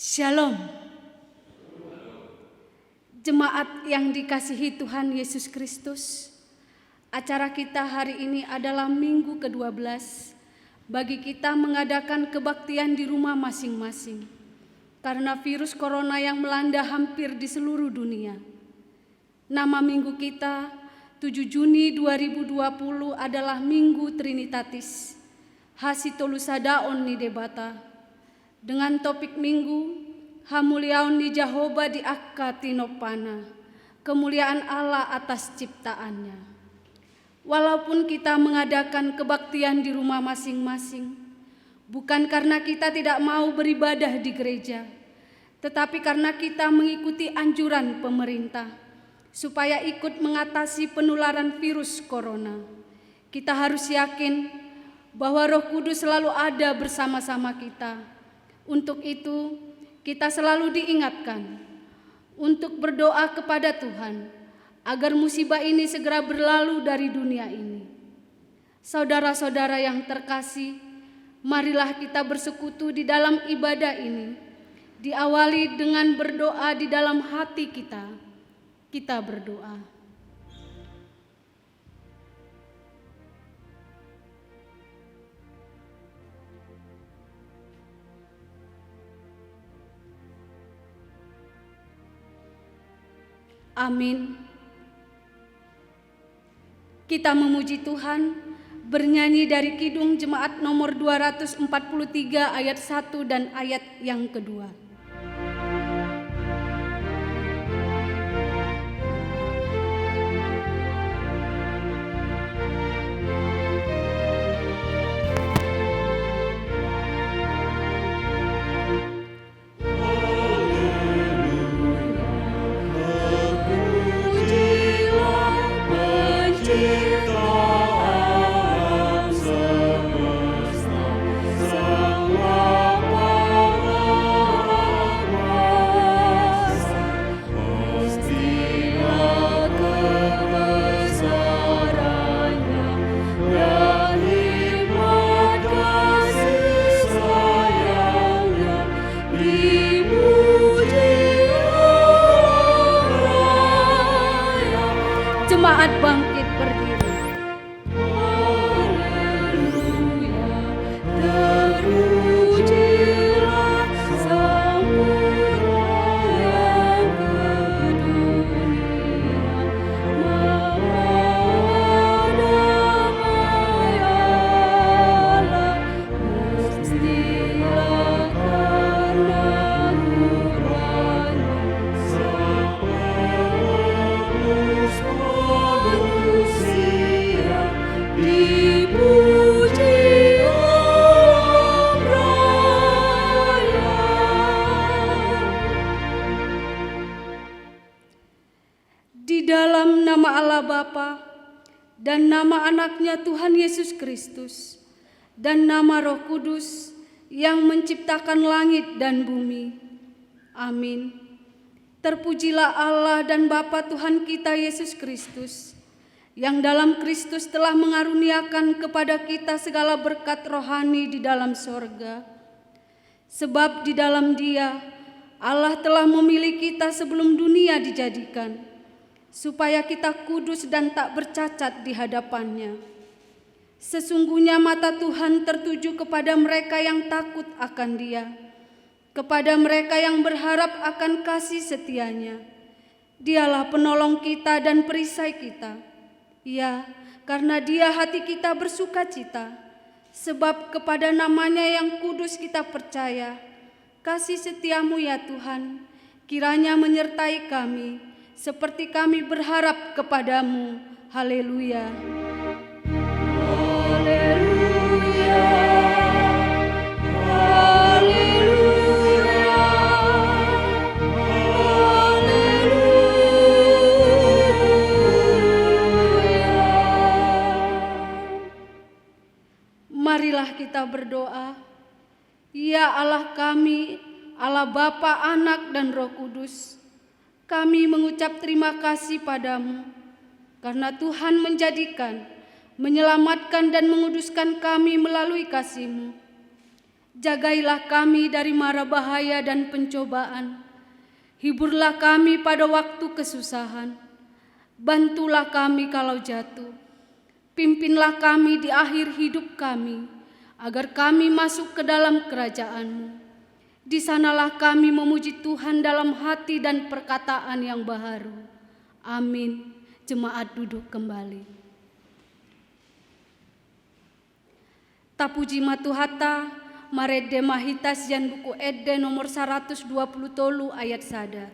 Shalom. Jemaat yang dikasihi Tuhan Yesus Kristus, acara kita hari ini adalah minggu ke-12 bagi kita mengadakan kebaktian di rumah masing-masing karena virus corona yang melanda hampir di seluruh dunia. Nama minggu kita 7 Juni 2020 adalah Minggu Trinitatis Hasitolusadaon ni debata dengan topik minggu Hamuliaon ni Jehovah di akka tinopana, kemuliaan Allah atas ciptaannya. Walaupun kita mengadakan kebaktian di rumah masing-masing, bukan karena kita tidak mau beribadah di gereja, tetapi karena kita mengikuti anjuran pemerintah supaya ikut mengatasi penularan virus corona. Kita harus yakin bahwa Roh Kudus selalu ada bersama-sama kita. Untuk itu, kita selalu diingatkan untuk berdoa kepada Tuhan agar musibah ini segera berlalu dari dunia ini. Saudara-saudara yang terkasih, marilah kita bersekutu di dalam ibadah ini, diawali dengan berdoa di dalam hati kita. Kita berdoa. Amin. Kita memuji Tuhan, bernyanyi dari Kidung Jemaat nomor 243 ayat 1 dan ayat yang kedua. Jemaat bangkit berdiri. Haleluya, terpujilah Sang Puraya ke dunia, damai Allah, mestilah karena murahnya Sang Penebus manusia, dipuji alam raya. Di dalam nama Allah Bapa dan nama anaknya Tuhan Yesus Kristus dan nama Roh Kudus yang menciptakan langit dan bumi. Amin. Terpujilah Allah dan Bapa Tuhan kita Yesus Kristus, yang dalam Kristus telah mengaruniakan kepada kita segala berkat rohani di dalam sorga. Sebab di dalam Dia, Allah telah memilih kita sebelum dunia dijadikan, supaya kita kudus dan tak bercacat di hadapan-Nya. Sesungguhnya mata Tuhan tertuju kepada mereka yang takut akan Dia, kepada mereka yang berharap akan kasih setia-Nya. Dialah penolong kita dan perisai kita. Ya, karena Dia hati kita bersukacita, sebab kepada nama-Nya yang kudus kita percaya. Kasih setia-Mu ya Tuhan, kiranya menyertai kami, seperti kami berharap kepadamu. Haleluya. Haleluya. Marilah kita berdoa. Ya Allah kami, Allah Bapa, Anak, dan Roh Kudus, kami mengucap terima kasih padamu, karena Tuhan menjadikan, menyelamatkan, dan menguduskan kami melalui kasih-Mu. Jagailah kami dari mara bahaya dan pencobaan. Hiburlah kami pada waktu kesusahan. Bantulah kami kalau jatuh. Pimpinlah kami di akhir hidup kami, agar kami masuk ke dalam kerajaan-Mu. Di sanalah kami memuji Tuhan dalam hati dan perkataan yang baharu. Amin. Jemaat duduk kembali. Tapuji matuhata, marede mahitas jan buku ede nomor 120 tolu ayat sada.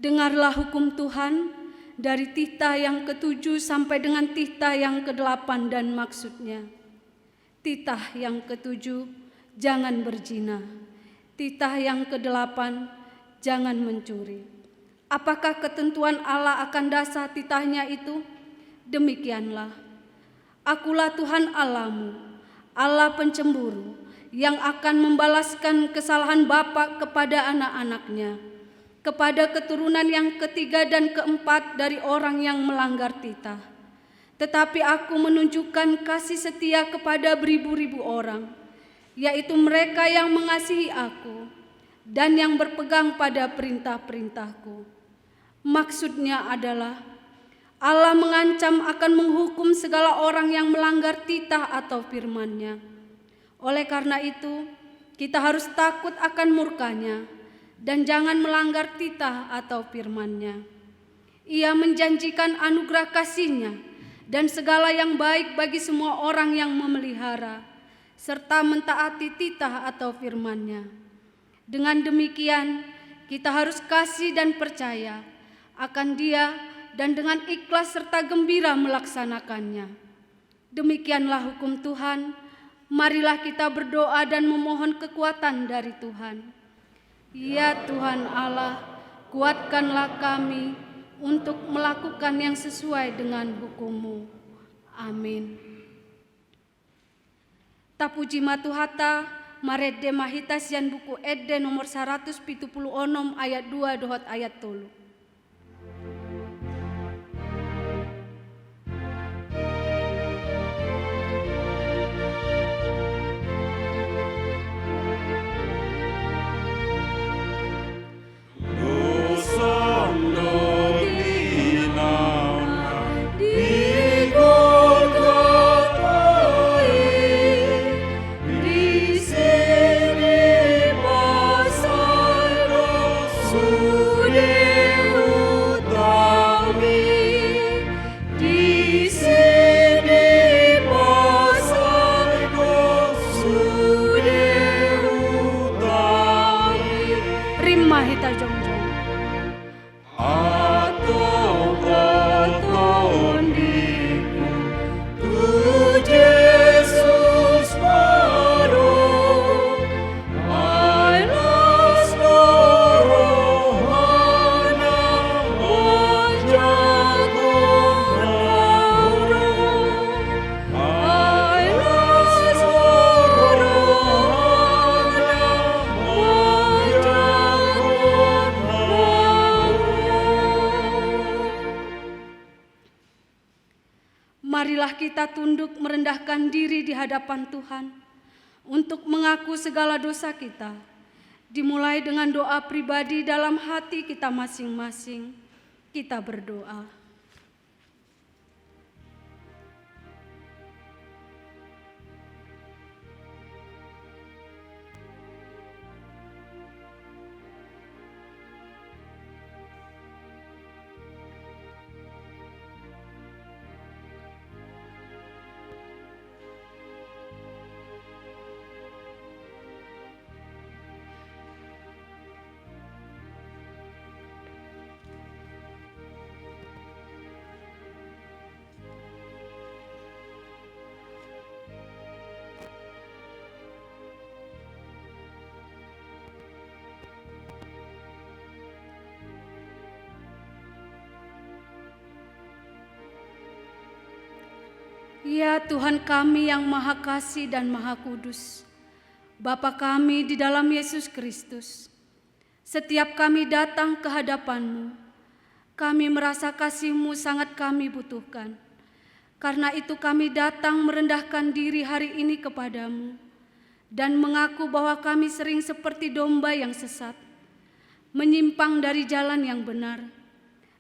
Dengarlah hukum Tuhan dari titah yang ke-7 sampai dengan titah yang ke-8 dan maksudnya. Titah yang ke-7, jangan berzina. Titah yang ke-8, jangan mencuri. Apakah ketentuan Allah akan dasar titahnya itu? Demikianlah. Akulah Tuhan Allahmu, Allah pencemburu, yang akan membalaskan kesalahan bapa kepada anak-anaknya, kepada keturunan yang ketiga dan keempat dari orang yang melanggar titah. Tetapi aku menunjukkan kasih setia kepada beribu-ribu orang, yaitu mereka yang mengasihi aku dan yang berpegang pada perintah-perintahku. Maksudnya adalah Allah mengancam akan menghukum segala orang yang melanggar titah atau firman-Nya. Oleh karena itu, kita harus takut akan murka-Nya dan jangan melanggar titah atau firman-Nya. Ia menjanjikan anugerah kasih-Nya dan segala yang baik bagi semua orang yang memelihara serta mentaati titah atau firman-Nya. Dengan demikian, kita harus kasih dan percaya akan Dia dan dengan ikhlas serta gembira melaksanakannya. Demikianlah hukum Tuhan. Marilah kita berdoa dan memohon kekuatan dari Tuhan. Ya Tuhan Allah, kuatkanlah kami untuk melakukan yang sesuai dengan hukum-Mu. Amin. Tapuji matuhata, marede mahitas yan buku ede nomor 176 ayat 2 dohot ayat 3. Marilah kita tunduk merendahkan diri di hadapan Tuhan untuk mengaku segala dosa kita. Dimulai dengan doa pribadi dalam hati kita masing-masing. Kita berdoa. Ya Tuhan kami yang Maha Kasih dan Maha Kudus, Bapa kami di dalam Yesus Kristus, setiap kami datang ke hadapan-Mu, kami merasa kasih-Mu sangat kami butuhkan. Karena itu kami datang merendahkan diri hari ini kepada-Mu dan mengaku bahwa kami sering seperti domba yang sesat, menyimpang dari jalan yang benar.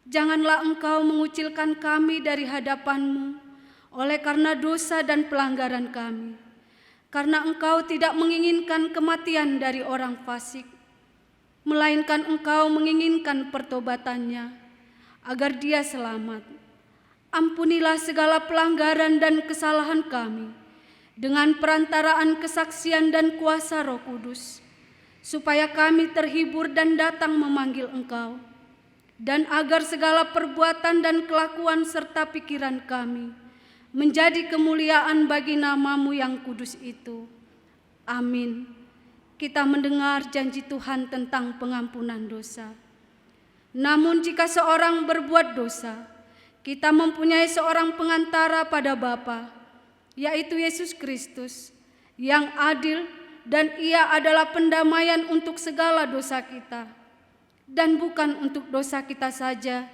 Janganlah Engkau mengucilkan kami dari hadapan-Mu oleh karena dosa dan pelanggaran kami, karena Engkau tidak menginginkan kematian dari orang fasik, melainkan Engkau menginginkan pertobatannya, agar dia selamat. Ampunilah segala pelanggaran dan kesalahan kami, dengan perantaraan kesaksian dan kuasa Roh Kudus, supaya kami terhibur dan datang memanggil Engkau, dan agar segala perbuatan dan kelakuan serta pikiran kami menjadi kemuliaan bagi nama-Mu yang kudus itu. Amin. Kita mendengar janji Tuhan tentang pengampunan dosa. Namun jika seorang berbuat dosa, kita mempunyai seorang pengantara pada Bapa, yaitu Yesus Kristus, yang adil, dan Ia adalah pendamaian untuk segala dosa kita. Dan bukan untuk dosa kita saja,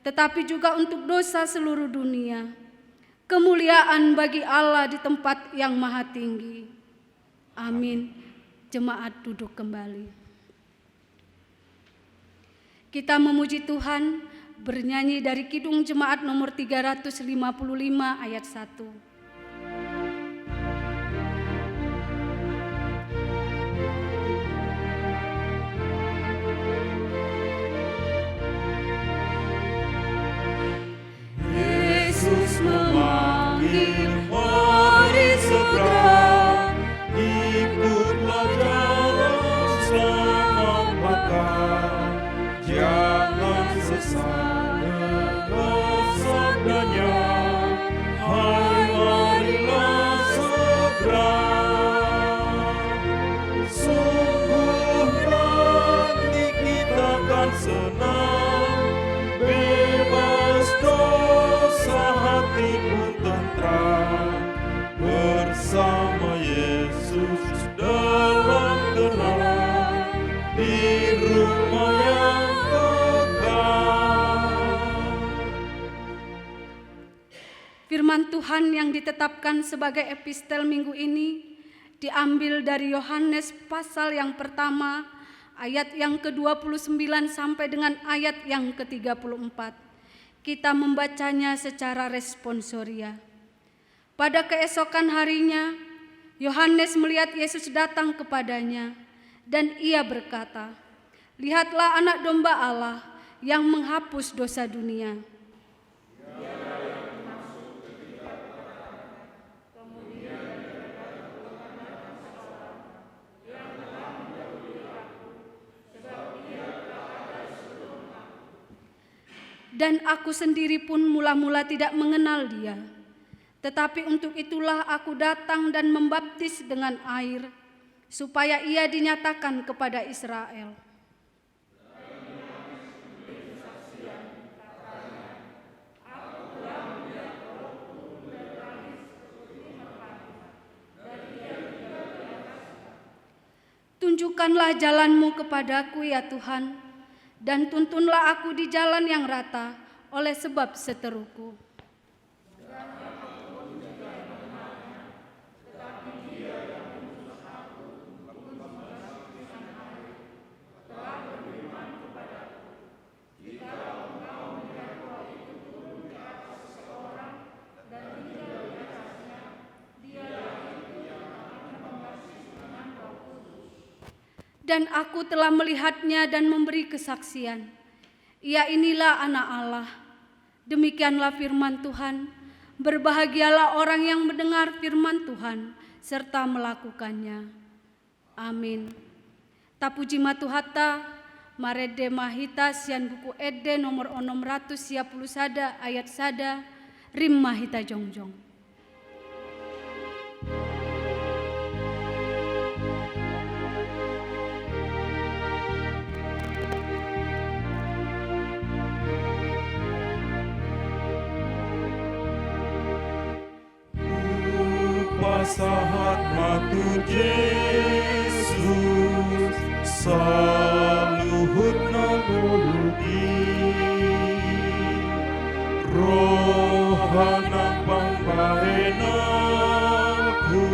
tetapi juga untuk dosa seluruh dunia. Kemuliaan bagi Allah di tempat yang maha tinggi. Amin. Jemaat duduk kembali. Kita memuji Tuhan bernyanyi dari Kidung Jemaat nomor 355 ayat 1. Memanggil, mari segera ikutlah jalan selamat makan. Jangan sesat dengar sabdanya, hai marilah segera. Sungguh nanti kita akan senang, bebas dosa, hati pun tentram, bersama Yesus dalam terang, di rumah yang kekal. Firman Tuhan yang ditetapkan sebagai epistel minggu ini diambil dari Yohanes pasal yang pertama, ayat yang ke-29 sampai dengan ayat yang ke-34. Kita membacanya secara responsoria. Pada keesokan harinya, Yohanes melihat Yesus datang kepadanya, dan ia berkata, "Lihatlah anak domba Allah yang menghapus dosa dunia." Dan aku sendiri pun mula-mula tidak mengenal dia. Tetapi untuk itulah aku datang dan membaptis dengan air, supaya ia dinyatakan kepada Israel. Tunjukkanlah jalan-Mu kepadaku ya Tuhan, dan tuntunlah aku di jalan yang rata oleh sebab seteruku. Dan aku telah melihatnya dan memberi kesaksian. Ia inilah anak Allah. Demikianlah firman Tuhan. Berbahagialah orang yang mendengar firman Tuhan serta melakukannya. Amin. Tapuji matuhata, marede mahita sian buku ede nomor 600 sada ayat sada, rim mahita jongjong. sahat matu Yesus saluhut nagulugi rohana pambahenaku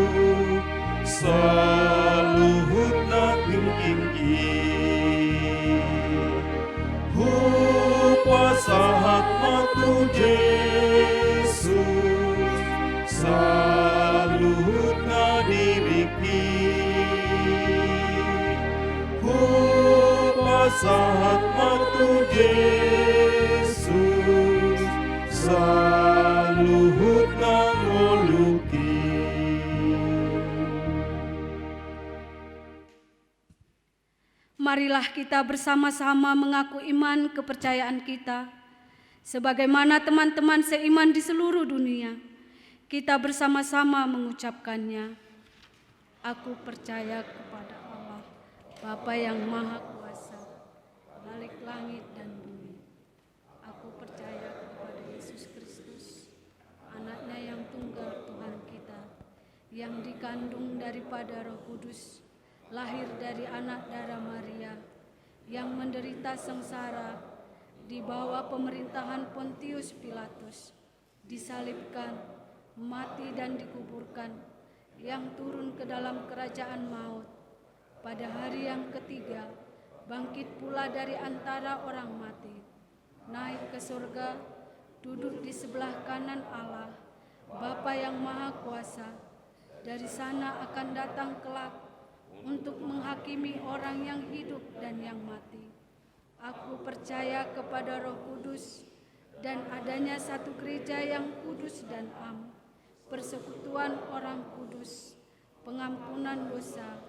saluhut naginggi sahat matu Yesus saluhut na diriki sahat matu Yesus saluhut na ngoluki. Marilah kita bersama-sama mengaku iman kepercayaan kita. Sebagaimana teman-teman seiman di seluruh dunia, kita bersama-sama mengucapkannya. Aku percaya kepada Allah, Bapa yang Maha Kuasa, Khalik langit dan bumi. Aku percaya kepada Yesus Kristus, anaknya yang tunggal Tuhan kita, yang dikandung daripada Roh Kudus, lahir dari anak darah Maria, yang menderita sengsara di bawah pemerintahan Pontius Pilatus, disalibkan, mati dan dikuburkan, yang turun ke dalam kerajaan maut, pada hari yang ketiga bangkit pula dari antara orang mati, naik ke surga, duduk di sebelah kanan Allah, Bapa yang Maha Kuasa. Dari sana akan datang kelak untuk menghakimi orang yang hidup dan yang mati. Aku percaya kepada Roh Kudus dan adanya satu gereja yang kudus dan am, persekutuan orang kudus, pengampunan dosa,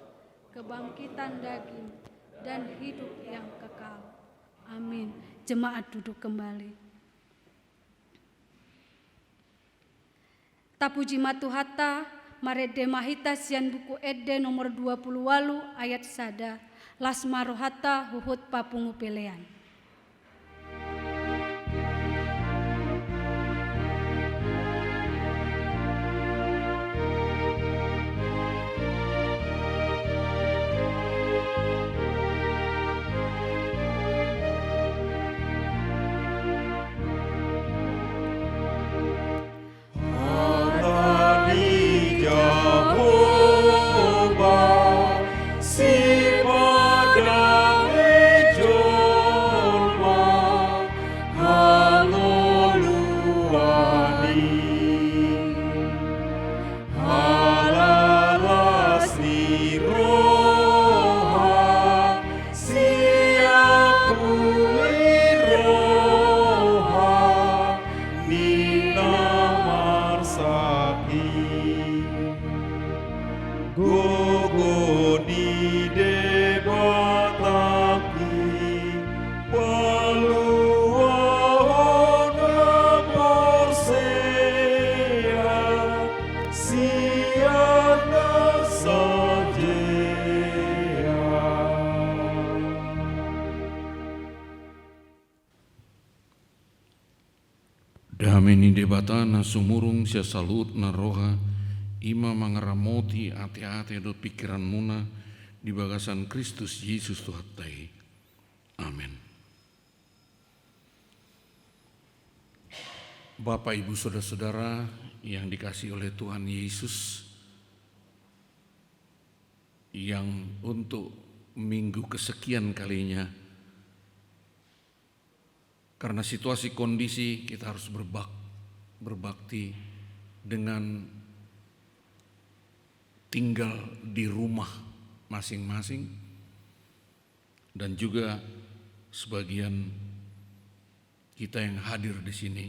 kebangkitan daging, dan hidup yang kekal. Amin. Jemaat duduk kembali. Tapuji matuhata, marede mahita sian buku ede nomor 20 walu ayat sada. Lasma rohata huhut papungu pelean. Dameni debatana sumurung sia salut na roha ima mangaramoti ate-ate dot pikiran muna di bagasan Kristus Yesus Tuhatai. Amin. Bapak Ibu Saudara-saudara yang dikasihi oleh Tuhan Yesus, yang untuk minggu kesekian kalinya karena situasi kondisi kita harus berbakti dengan tinggal di rumah masing-masing, dan juga sebagian kita yang hadir di sini.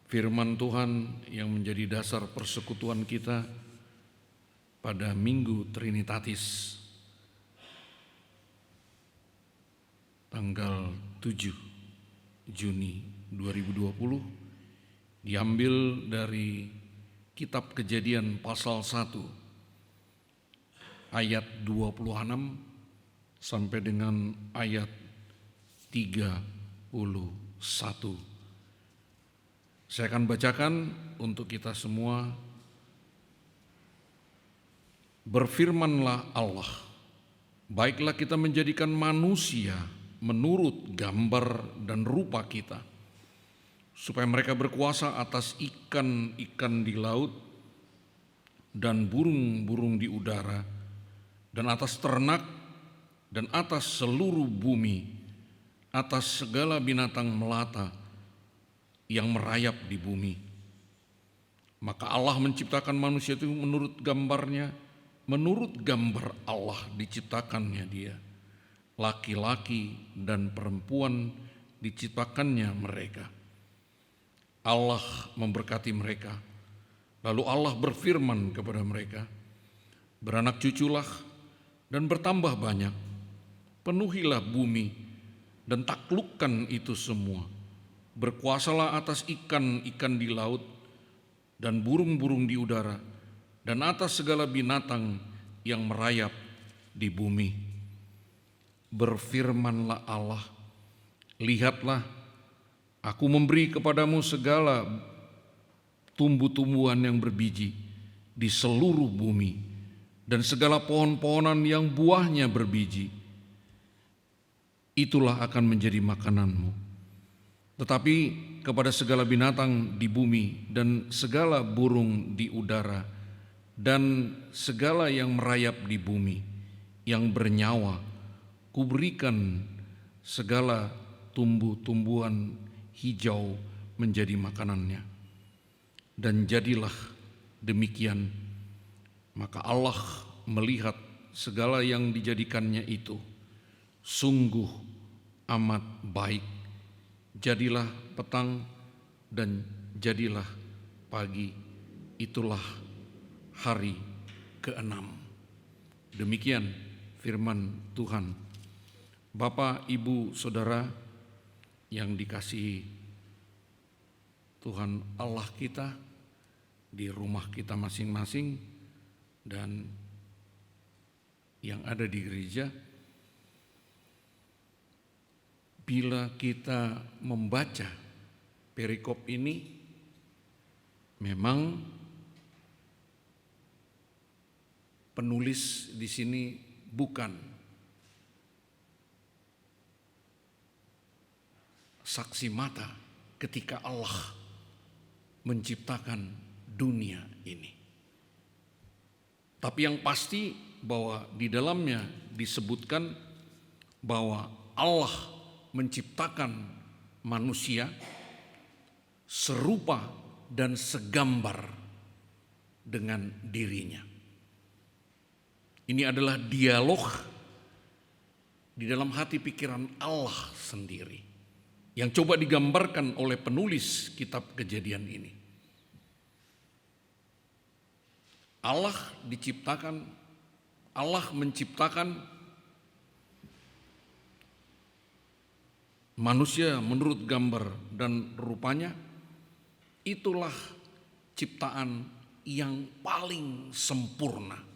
Firman Tuhan yang menjadi dasar persekutuan kita pada Minggu Trinitatis tanggal 7 Juni 2020 diambil dari Kitab Kejadian pasal 1 ayat 26 sampai dengan ayat 31. Saya akan bacakan untuk kita semua Berfirmanlah Allah, baiklah kita menjadikan manusia menurut gambar dan rupa kita, supaya mereka berkuasa atas ikan-ikan di laut dan burung-burung di udara, dan atas ternak, dan atas seluruh bumi, atas segala binatang melata yang merayap di bumi. Maka Allah menciptakan manusia itu menurut gambarnya, menurut gambar Allah diciptakannya dia. Laki-laki dan perempuan diciptakannya mereka. Allah memberkati mereka. Lalu Allah berfirman kepada mereka, beranak cuculah dan bertambah banyak, penuhilah bumi dan taklukkan itu semua. Berkuasalah atas ikan-ikan di laut dan burung-burung di udara, dan atas segala binatang yang merayap di bumi. Berfirmanlah Allah, lihatlah, aku memberi kepadamu segala tumbuh-tumbuhan yang berbiji di seluruh bumi, dan segala pohon-pohonan yang buahnya berbiji. Itulah akan menjadi makananmu. Tetapi kepada segala binatang di bumi dan segala burung di udara dan segala yang merayap di bumi yang bernyawa, kuberikan segala tumbuh-tumbuhan hijau menjadi makanannya. Dan jadilah demikian. Maka Allah melihat segala yang dijadikannya itu sungguh amat baik. Jadilah petang dan jadilah pagi, itulah hari ke-6. Demikian firman Tuhan. Bapak, Ibu, Saudara yang dikasihi Tuhan Allah kita, di rumah kita masing-masing dan yang ada di gereja, bila kita membaca perikop ini, memang penulis di sini bukan saksi mata ketika Allah menciptakan dunia ini. Tapi yang pasti bahwa di dalamnya disebutkan bahwa Allah menciptakan manusia serupa dan segambar dengan dirinya. Ini adalah dialog di dalam hati pikiran Allah sendiri yang coba digambarkan oleh penulis kitab Kejadian ini. Allah menciptakan manusia menurut gambar dan rupanya. Itulah ciptaan yang paling sempurna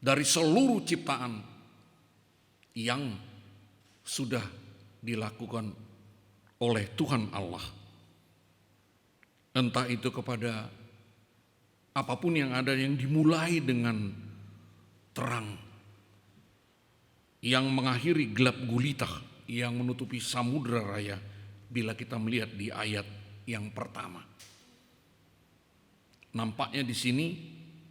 dari seluruh ciptaan yang sudah dilakukan oleh Tuhan Allah. Entah itu kepada apapun yang ada yang dimulai dengan terang, yang mengakhiri gelap gulita, yang menutupi samudra raya, bila kita melihat di ayat yang pertama. Nampaknya di sini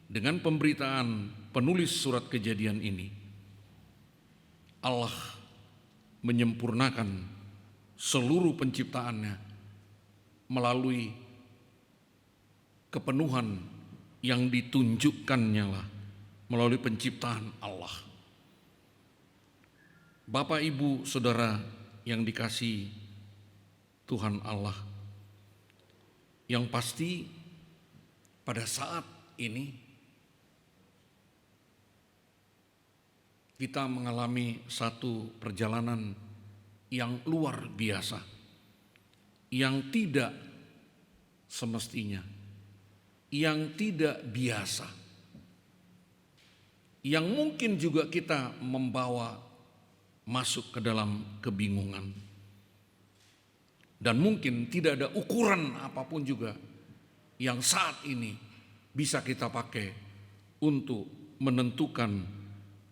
dengan pemberitaan penulis surat Kejadian ini, Allah menyempurnakan seluruh penciptaannya melalui kepenuhan yang ditunjukkannya lah melalui penciptaan Allah. Bapak, Ibu, Saudara yang dikasihi Tuhan Allah, yang pasti pada saat ini kita mengalami satu perjalanan yang luar biasa, yang tidak semestinya, yang tidak biasa, yang mungkin juga kita membawa masuk ke dalam kebingungan. Dan mungkin tidak ada ukuran apapun juga yang saat ini bisa kita pakai untuk menentukan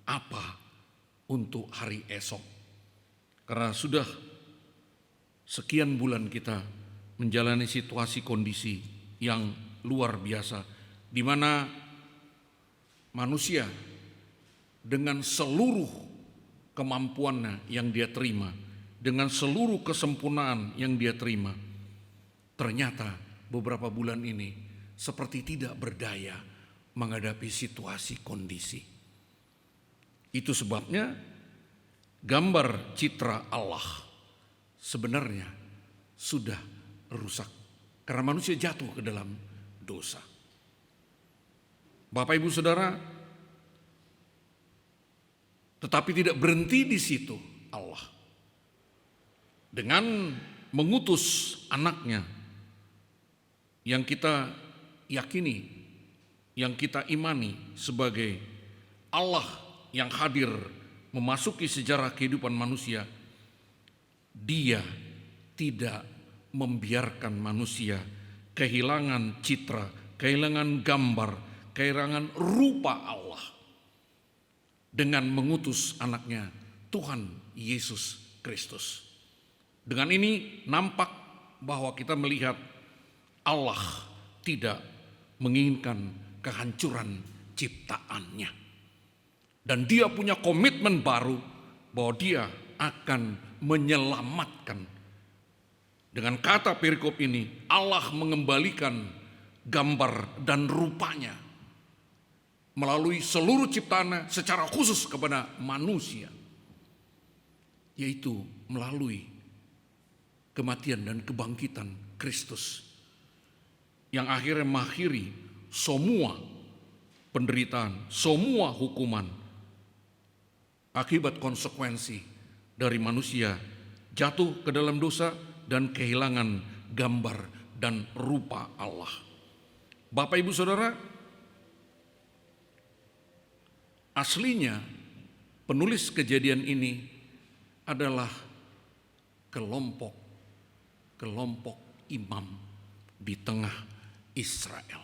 apa untuk hari esok. Karena sudah sekian bulan kita menjalani situasi kondisi yang luar biasa, di mana manusia dengan seluruh kemampuannya yang dia terima, dengan seluruh kesempurnaan yang dia terima, ternyata beberapa bulan ini seperti tidak berdaya menghadapi situasi kondisi. Itu sebabnya gambar citra Allah sebenarnya sudah rusak karena manusia jatuh ke dalam dosa. Bapak Ibu Saudara, tetapi tidak berhenti di situ Allah. Dengan mengutus anaknya yang kita yakini, yang kita imani sebagai Allah yang hadir memasuki sejarah kehidupan manusia, Dia tidak membiarkan manusia kehilangan citra, kehilangan gambar, kehilangan rupa Allah dengan mengutus anaknya Tuhan Yesus Kristus. Dengan ini nampak bahwa kita melihat Allah tidak menginginkan kehancuran ciptaannya. Dan Dia punya komitmen baru bahwa Dia akan menyelamatkan. Dengan kata perikop ini, Allah mengembalikan gambar dan rupanya melalui seluruh ciptaannya secara khusus kepada manusia, yaitu melalui kematian dan kebangkitan Kristus yang akhirnya mengakhiri semua penderitaan, semua hukuman akibat konsekuensi dari manusia jatuh ke dalam dosa dan kehilangan gambar dan rupa Allah. Bapak Ibu Saudara, aslinya penulis Kejadian ini adalah kelompok imam di tengah Israel.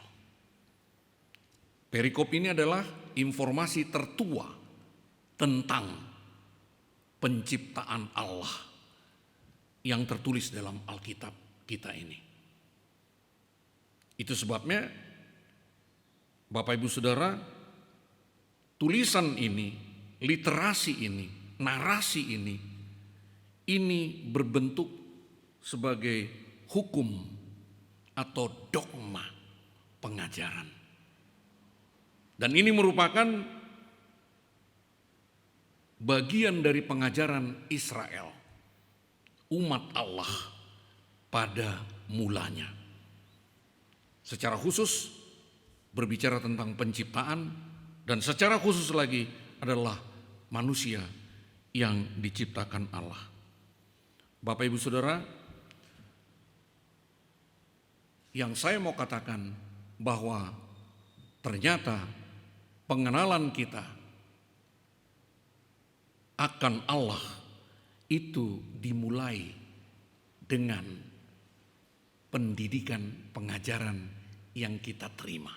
Perikop ini adalah informasi tertua tentang penciptaan Allah yang tertulis dalam Alkitab kita ini. Itu sebabnya Bapak Ibu Saudara, tulisan ini, literasi ini, narasi ini berbentuk sebagai hukum atau dogma pengajaran. Dan ini merupakan bagian dari pengajaran Israel, umat Allah pada mulanya. Secara khusus berbicara tentang penciptaan, dan secara khusus lagi adalah manusia yang diciptakan Allah. Bapak Ibu Saudara, yang saya mau katakan bahwa ternyata pengenalan kita akan Allah itu dimulai dengan pendidikan pengajaran yang kita terima.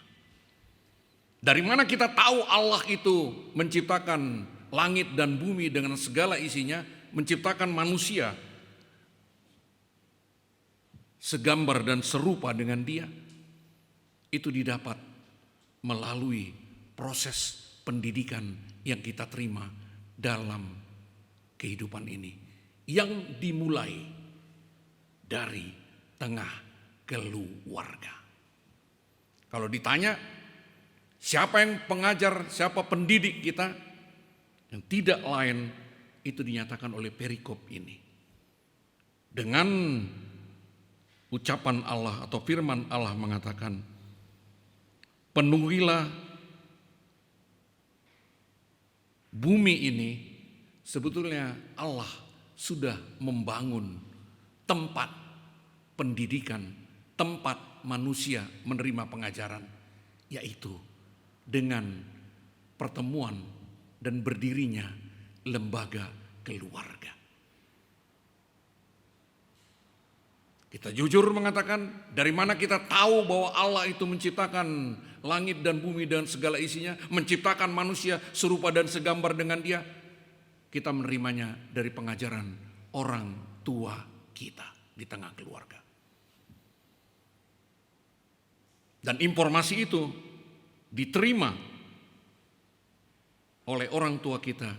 Dari mana kita tahu Allah itu menciptakan langit dan bumi dengan segala isinya, menciptakan manusia segambar dan serupa dengan Dia? Itu didapat melalui proses pendidikan yang kita terima dalam kehidupan ini, yang dimulai dari tengah keluarga. Kalau ditanya siapa yang pengajar, siapa pendidik kita, yang tidak lain itu dinyatakan oleh perikop ini. Dengan ucapan Allah atau firman Allah mengatakan, penuhilah bumi ini. Sebetulnya Allah sudah membangun tempat pendidikan, tempat manusia menerima pengajaran, yaitu dengan pertemuan dan berdirinya lembaga keluarga. Kita jujur mengatakan, dari mana kita tahu bahwa Allah itu menciptakan langit dan bumi dan segala isinya, menciptakan manusia serupa dan segambar dengan Dia. Kita menerimanya dari pengajaran orang tua kita di tengah keluarga. Dan informasi itu diterima oleh orang tua kita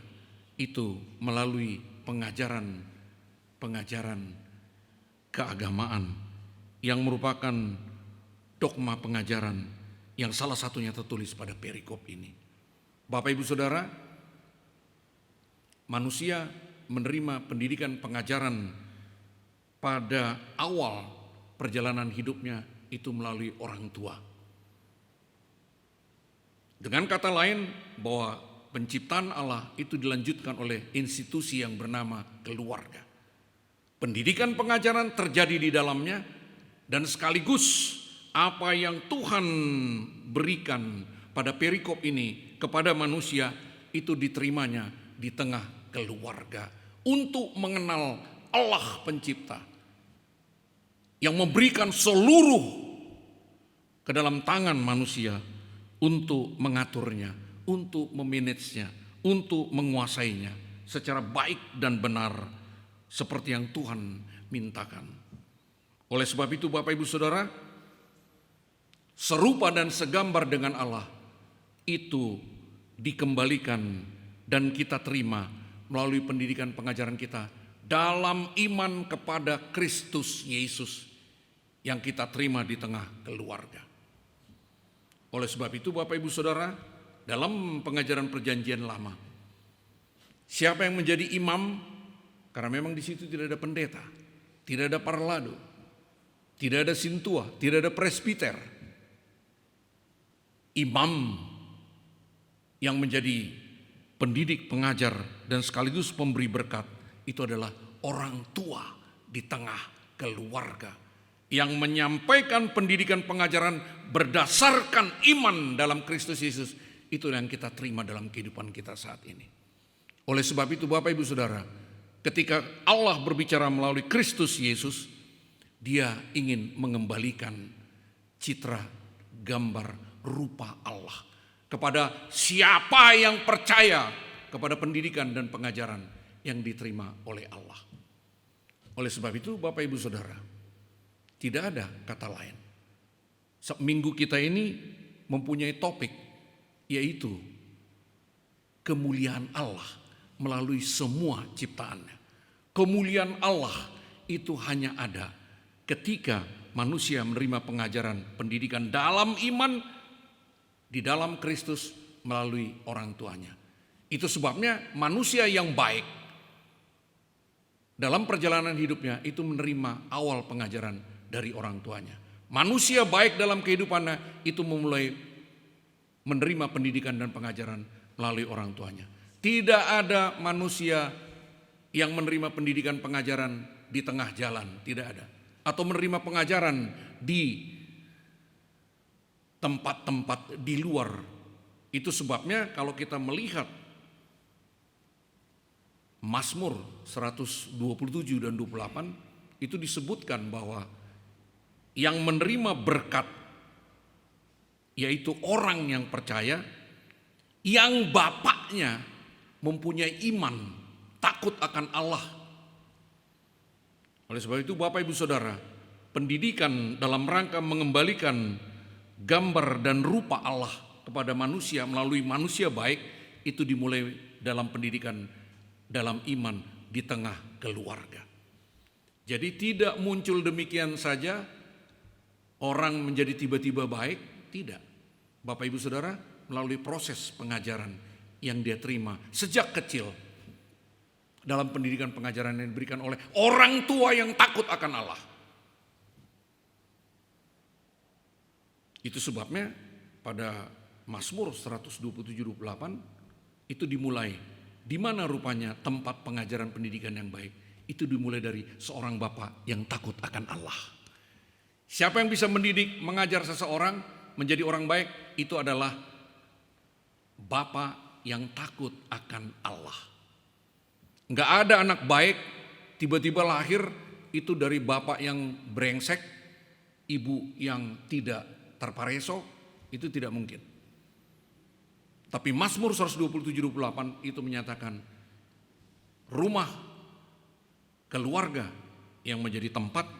itu melalui pengajaran keagamaan yang merupakan dogma pengajaran yang salah satunya tertulis pada perikop ini. Bapak Ibu Saudara, manusia menerima pendidikan pengajaran pada awal perjalanan hidupnya itu melalui orang tua. Dengan kata lain, bahwa penciptaan Allah itu dilanjutkan oleh institusi yang bernama keluarga. Pendidikan pengajaran terjadi di dalamnya, dan sekaligus apa yang Tuhan berikan pada perikop ini kepada manusia itu diterimanya di tengah keluarga untuk mengenal Allah pencipta yang memberikan seluruh ke dalam tangan manusia untuk mengaturnya, untuk memanagenya, untuk menguasainya secara baik dan benar seperti yang Tuhan mintakan. Oleh sebab itu Bapak Ibu Saudara, serupa dan segambar dengan Allah itu dikembalikan dan kita terima melalui pendidikan pengajaran kita dalam iman kepada Kristus Yesus yang kita terima di tengah keluarga. Oleh sebab itu Bapak Ibu Saudara, dalam pengajaran perjanjian lama, siapa yang menjadi imam, karena memang di situ tidak ada pendeta, tidak ada parlado, tidak ada sintua, tidak ada presbiter. Imam yang menjadi pendidik, pengajar, dan sekaligus pemberi berkat itu adalah orang tua di tengah keluarga yang menyampaikan pendidikan pengajaran berdasarkan iman dalam Kristus Yesus. Itu yang kita terima dalam kehidupan kita saat ini. Oleh sebab itu Bapak Ibu Saudara, ketika Allah berbicara melalui Kristus Yesus, Dia ingin mengembalikan citra, gambar, rupa Allah kepada siapa yang percaya kepada pendidikan dan pengajaran yang diterima oleh Allah. Oleh sebab itu Bapak Ibu Saudara, tidak ada kata lain. Minggu kita ini mempunyai topik, yaitu kemuliaan Allah melalui semua ciptaannya. Kemuliaan Allah itu hanya ada ketika manusia menerima pengajaran pendidikan dalam iman di dalam Kristus melalui orang tuanya. Itu sebabnya manusia yang baik dalam perjalanan hidupnya itu menerima awal pengajaran dari orang tuanya. Manusia baik dalam kehidupannya itu memulai menerima pendidikan dan pengajaran melalui orang tuanya. Tidak ada manusia yang menerima pendidikan pengajaran di tengah jalan, tidak ada. Atau menerima pengajaran di tempat-tempat di luar. Itu sebabnya kalau kita melihat Mazmur 127 dan 28 itu disebutkan bahwa yang menerima berkat yaitu orang yang percaya, yang bapaknya mempunyai iman, takut akan Allah. Oleh sebab itu Bapak Ibu Saudara, pendidikan dalam rangka mengembalikan gambar dan rupa Allah kepada manusia melalui manusia baik itu dimulai dalam pendidikan dalam iman di tengah keluarga. Jadi tidak muncul demikian saja orang menjadi tiba-tiba baik, tidak. Bapak Ibu Saudara, melalui proses pengajaran yang dia terima sejak kecil dalam pendidikan pengajaran yang diberikan oleh orang tua yang takut akan Allah. Itu sebabnya pada Mazmur 127:28 itu dimulai di mana rupanya tempat pengajaran pendidikan yang baik. Itu dimulai dari seorang bapak yang takut akan Allah. Siapa yang bisa mendidik, mengajar seseorang menjadi orang baik, itu adalah bapak yang takut akan Allah. Enggak ada anak baik tiba-tiba lahir itu dari bapak yang brengsek, ibu yang tidak terpareso, Itu tidak mungkin. Tapi Mazmur 127:28 itu menyatakan rumah keluarga yang menjadi tempat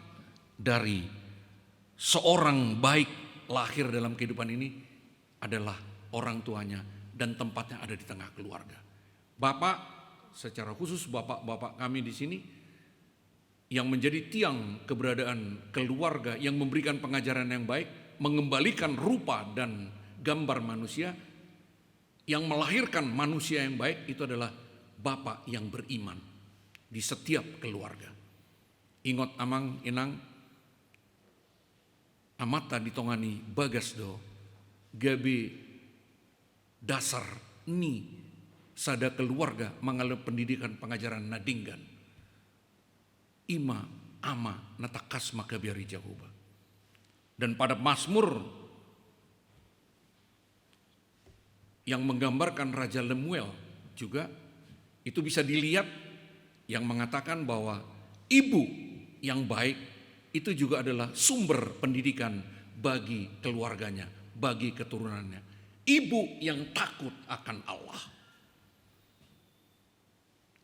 dari seorang baik lahir dalam kehidupan ini adalah orang tuanya dan tempatnya ada di tengah keluarga. Bapak, secara khusus bapak-bapak kami di sini yang menjadi tiang keberadaan keluarga yang memberikan pengajaran yang baik, mengembalikan rupa dan gambar manusia, yang melahirkan manusia yang baik itu adalah bapak yang beriman di setiap keluarga. Ingot amang inang amata ditongani bagasdo gabe dasar ni sada keluarga mengalami pendidikan pengajaran nadinggan ima ama natakas makabiari Jahuba. Dan pada Mazmur yang menggambarkan Raja Lemuel juga itu bisa dilihat yang mengatakan bahwa ibu yang baik itu juga adalah sumber pendidikan bagi keluarganya, bagi keturunannya. Ibu yang takut akan Allah.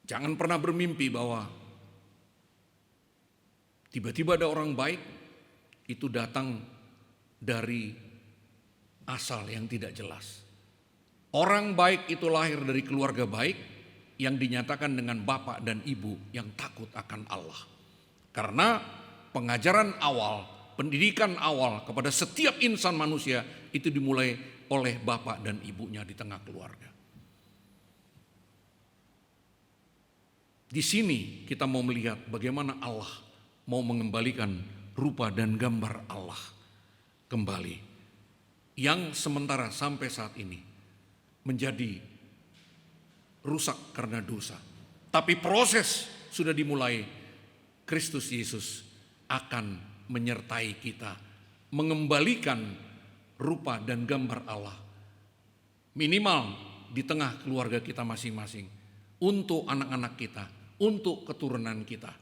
Jangan pernah bermimpi bahwa tiba-tiba ada orang baik itu datang dari asal yang tidak jelas. Orang baik itu lahir dari keluarga baik yang dinyatakan dengan bapak dan ibu yang takut akan Allah. Karena pengajaran awal, pendidikan awal kepada setiap insan manusia itu dimulai oleh bapak dan ibunya di tengah keluarga. Di sini kita mau melihat bagaimana Allah mau mengembalikan rupa dan gambar Allah kembali. Yang sementara sampai saat ini menjadi rusak karena dosa. Tapi proses sudah dimulai. Kristus Yesus akan menyertai kita, mengembalikan rupa dan gambar Allah. Minimal di tengah keluarga kita masing-masing, untuk anak-anak kita, untuk keturunan kita.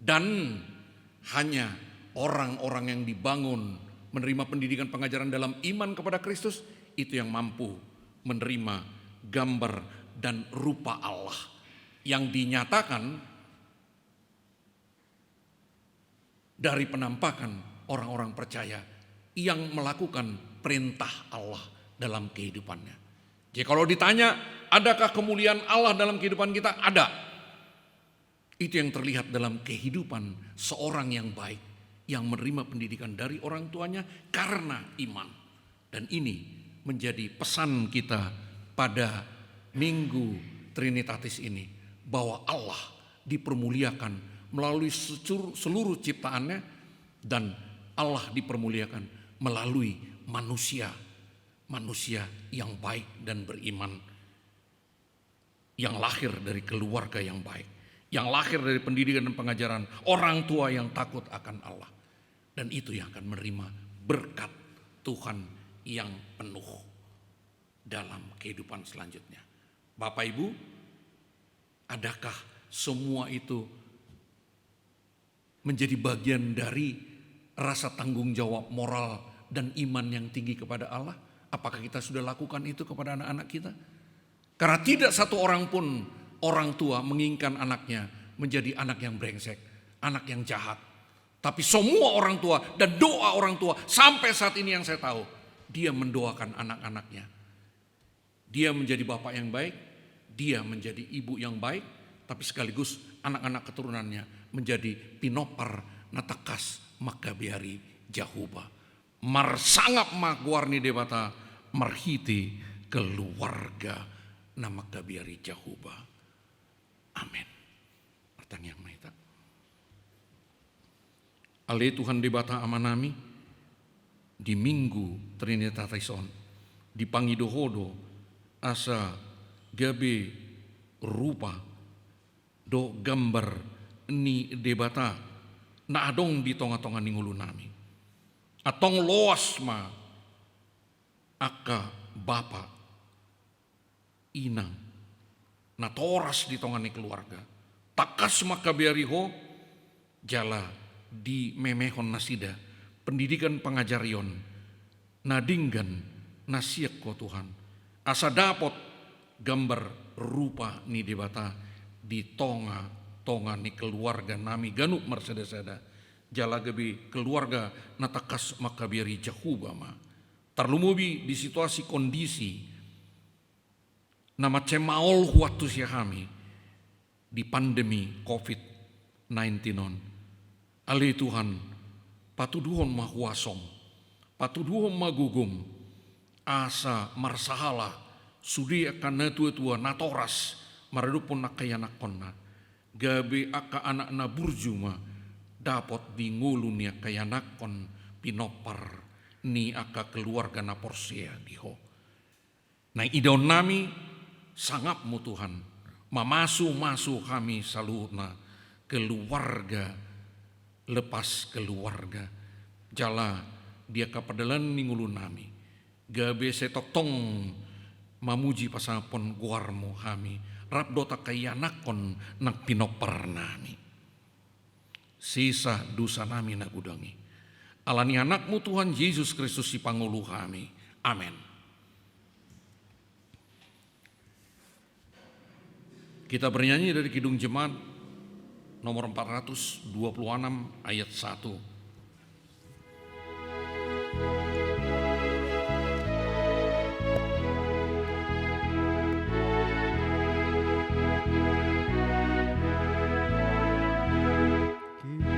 Dan hanya orang-orang yang dibangun menerima pendidikan pengajaran dalam iman kepada Kristus itu yang mampu menerima gambar dan rupa Allah yang dinyatakan dari penampakan orang-orang percaya yang melakukan perintah Allah dalam kehidupannya. Jadi kalau ditanya, adakah kemuliaan Allah dalam kehidupan kita? Ada. Itu yang terlihat dalam kehidupan seorang yang baik, yang menerima pendidikan dari orang tuanya karena iman. Dan ini menjadi pesan kita pada Minggu Trinitatis ini, bahwa Allah dipermuliakan melalui seluruh ciptaannya, dan Allah dipermuliakan melalui manusia yang baik dan beriman, yang lahir dari keluarga yang baik, yang lahir dari pendidikan dan pengajaran orang tua yang takut akan Allah. Dan itu yang akan menerima berkat Tuhan yang penuh dalam kehidupan selanjutnya. Bapak Ibu, adakah semua itu menjadi bagian dari rasa tanggung jawab moral dan iman yang tinggi kepada Allah? Apakah kita sudah lakukan itu kepada anak-anak kita? Karena tidak satu orang pun orang tua menginginkan anaknya menjadi anak yang brengsek, anak yang jahat. Tapi semua orang tua dan doa orang tua sampai saat ini yang saya tahu, dia mendoakan anak-anaknya. Dia menjadi bapak yang baik, dia menjadi ibu yang baik, tapi sekaligus anak-anak keturunannya menjadi pinopar natakas makabiari Jahuba. Marsangap magwarni debata marhiti keluarga nama kabiari Jahuba. Amin. Pertanyaan maita. Ale Tuhan debata amanami di Minggu Trinitatis di Pangidohodo asa gabe rupa do gambar ni debata na adong di tonga-tonga ningulu nami. Atong loas ma aka bapa inang na toras di tonga ni keluarga. Takas makabiariho jala di memehon nasida pendidikan pengajarion nadinggan nasiak ko Tuhan. Asa dapot gambar rupa ni debata di tonga ni keluarga nami ganuk marsada-sada. Jala gebi keluarga natakas makabiri jahuba ma. Terlumubi di situasi kondisi nama cemaol waktu siahami di pandemi COVID-19 on. Ali Tuhan patuduhon mahuasom, patuduhon magugum, asa marsahala, sudi akan natua-tua natoras, maradupun nakayanakonna, gabe aka anak na burjuma, dapat dingulu nia kayanakon pinopar, ni aka keluarga na porsia diho. Nah idon nami sangapmu Tuhan, mamasu kami saluna keluarga, lepas keluarga, jala dia kapadalan ningulu nami, gabe setotong mamuji pasapon guarmu kami, rabdota kayanakon nak pinopar nami. Sisa dosa nami nak udangi. Alani anakmu Tuhan Yesus Kristus si pangulu kami. Amin. Kita bernyanyi dari Kidung Jemaat nomor 426 ayat 1.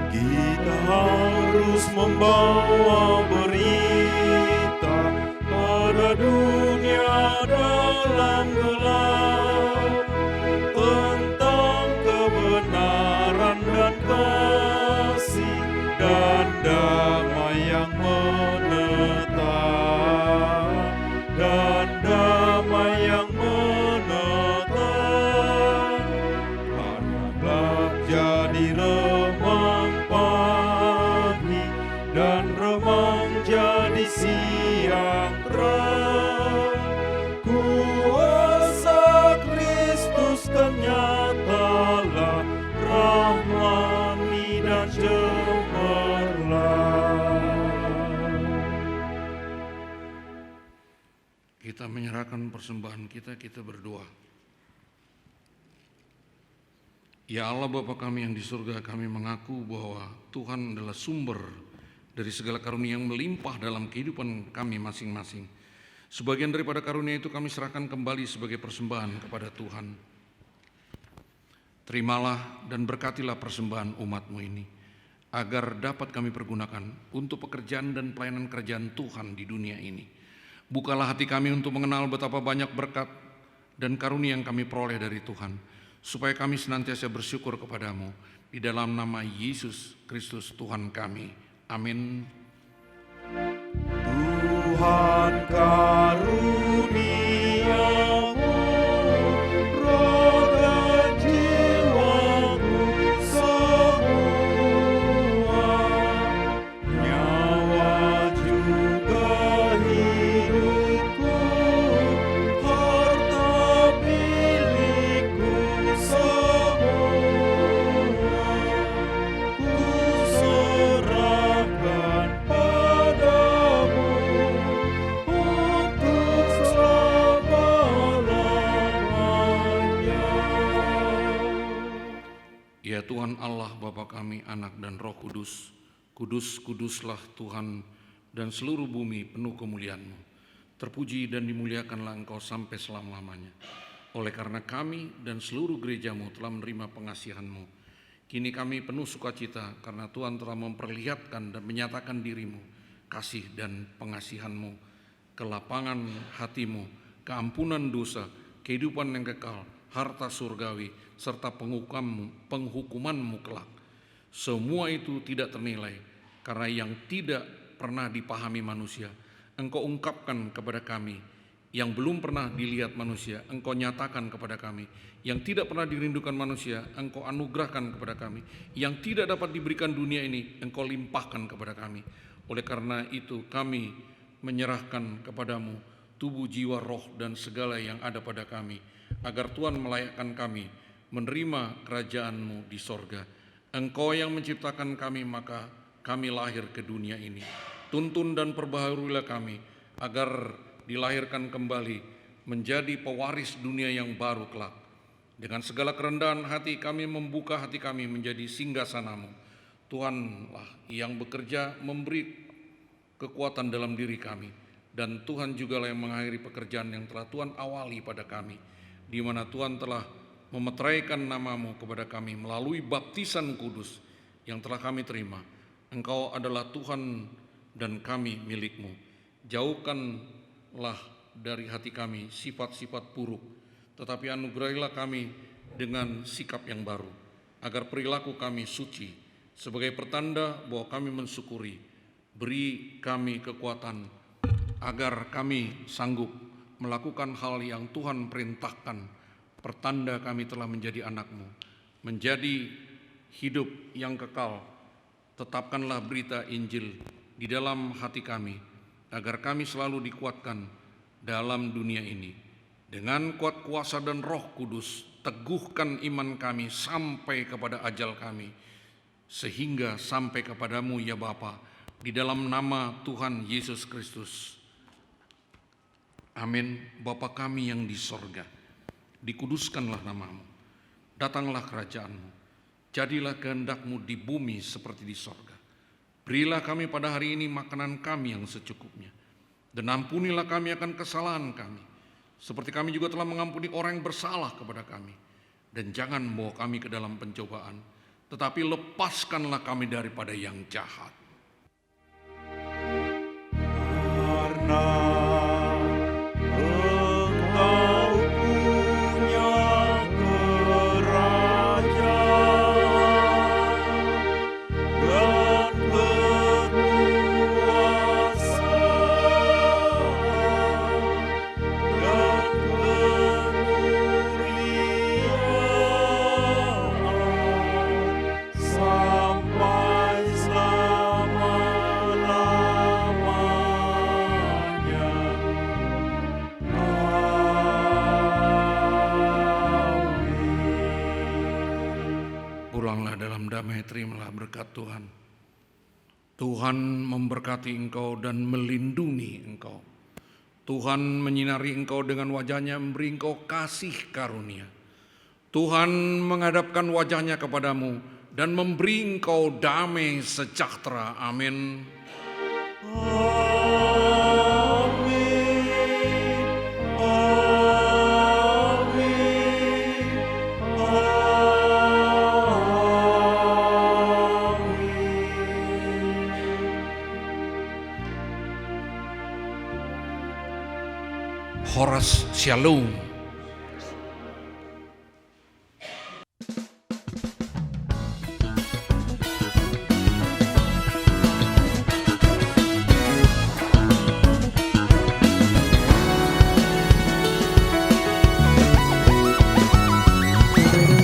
Kita harus membawa berita pada dunia dalam gelap tentang kebenaran dan kasih dan damai yang menetap dan damai yang menetap. Haraplah jadi remang pagi dan remang jadi siang terang. Kuasa Kristus kan nyatalah, rahmani dan cemerlang. Kita menyerahkan persembahan kita berdoa. Ya Allah Bapa kami yang di surga, kami mengaku bahwa Tuhan adalah sumber dari segala karunia yang melimpah dalam kehidupan kami masing-masing. Sebagian daripada karunia itu kami serahkan kembali sebagai persembahan kepada Tuhan. Terimalah dan berkatilah persembahan umat-Mu ini, agar dapat kami pergunakan untuk pekerjaan dan pelayanan kerajaan Tuhan di dunia ini. Bukalah hati kami untuk mengenal betapa banyak berkat dan karunia yang kami peroleh dari Tuhan, supaya kami senantiasa bersyukur kepadamu. Di dalam nama Yesus Kristus Tuhan kami. Amin. Tuhan karuniamu, roh dan jiwaku semua, nyawa juga hidupku, harta milikku semua, ku serahkan padamu untuk selama-lamanya. Ya Tuhan Allah Bapa kami, Anak dan Roh Kudus, kudus-kuduslah Tuhan, dan seluruh bumi penuh kemuliaan-Mu. Terpuji dan dimuliakanlah Engkau sampai selama-lamanya. Oleh karena kami dan seluruh gereja-Mu telah menerima pengasihan-Mu, kini kami penuh sukacita karena Tuhan telah memperlihatkan dan menyatakan diri-Mu, kasih dan pengasihan-Mu, kelapangan hati-Mu, keampunan dosa, kehidupan yang kekal, harta surgawi, serta penghukuman-Mu kelak. Semua itu tidak ternilai, karena yang tidak pernah dipahami manusia, Engkau ungkapkan kepada kami. Yang belum pernah dilihat manusia, Engkau nyatakan kepada kami. Yang tidak pernah dirindukan manusia, Engkau anugerahkan kepada kami. Yang tidak dapat diberikan dunia ini, Engkau limpahkan kepada kami. Oleh karena itu kami menyerahkan kepadamu tubuh, jiwa, roh, dan segala yang ada pada kami, agar Tuhan melayakkan kami menerima kerajaan-Mu di sorga. Engkau yang menciptakan kami, maka kami lahir ke dunia ini. Tuntun dan perbaharuilah kami, agar dilahirkan kembali menjadi pewaris dunia yang baru kelak. Dengan segala kerendahan hati kami membuka hati kami menjadi singgasana-Mu. Tuhanlah yang bekerja memberi kekuatan dalam diri kami, dan Tuhan jugalah yang mengakhiri pekerjaan yang telah Tuhan awali pada kami, di mana Tuhan telah memeteraikan nama-Mu kepada kami melalui baptisan kudus yang telah kami terima. Engkau adalah Tuhan dan kami milik-Mu. Jauhkanlah dari hati kami sifat-sifat buruk, tetapi anugerahilah kami dengan sikap yang baru, agar perilaku kami suci, sebagai pertanda bahwa kami mensyukuri. Beri kami kekuatan, agar kami sanggup melakukan hal yang Tuhan perintahkan. Pertanda kami telah menjadi anak-Mu, menjadi hidup yang kekal. Tetapkanlah berita Injil di dalam hati kami, agar kami selalu dikuatkan dalam dunia ini. Dengan kuat kuasa dan Roh Kudus, teguhkan iman kami sampai kepada ajal kami, sehingga sampai kepadamu ya Bapa, di dalam nama Tuhan Yesus Kristus. Amin. Bapa kami yang di sorga, dikuduskanlah nama-Mu, datanglah kerajaan-Mu, jadilah kehendak-Mu di bumi seperti di sorga. Berilah kami pada hari ini makanan kami yang secukupnya, dan ampunilah kami akan kesalahan kami, seperti kami juga telah mengampuni orang yang bersalah kepada kami. Dan jangan membawa kami ke dalam pencobaan, tetapi lepaskanlah kami daripada yang jahat. Karena Engkau punya kerajaan dan kekuasaan dan kemuliaan sampai selama-lamanya. Amin. Pulanglah dalam damai, terimalah berkat Tuhan. Tuhan memberkati engkau dan melindungi engkau. Tuhan menyinari engkau dengan wajah-Nya, memberi engkau kasih karunia. Tuhan menghadapkan wajah-Nya kepadamu dan memberi engkau damai sejahtera. Amin. Horas Shalom.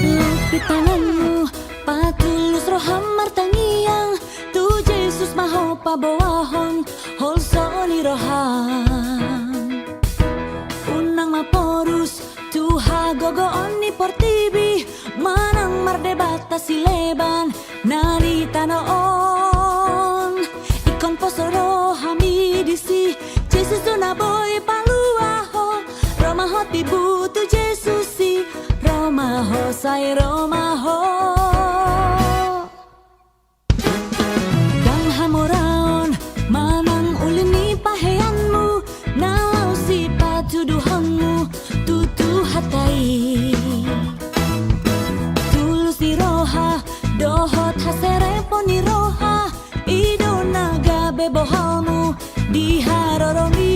Lapit tanganmu, patulus roh hamar tangiang, tu Jesus maho pabawahon, holsoni rohan. Unang maporus, tu hagogo onni portibi, manang mardebata sileban, narita noon. Ikon posoro hamidisi, Jesus tu naboy paluaho, romaho tibu tu Jesusi, romaho say romaho. Dang hamoraon, manang ulini paheanmu, nalau si patuduhanmu, tutu hatai. Tulus di roha, dohot haserepon di roha, ido naga bebohalmu, diharoroni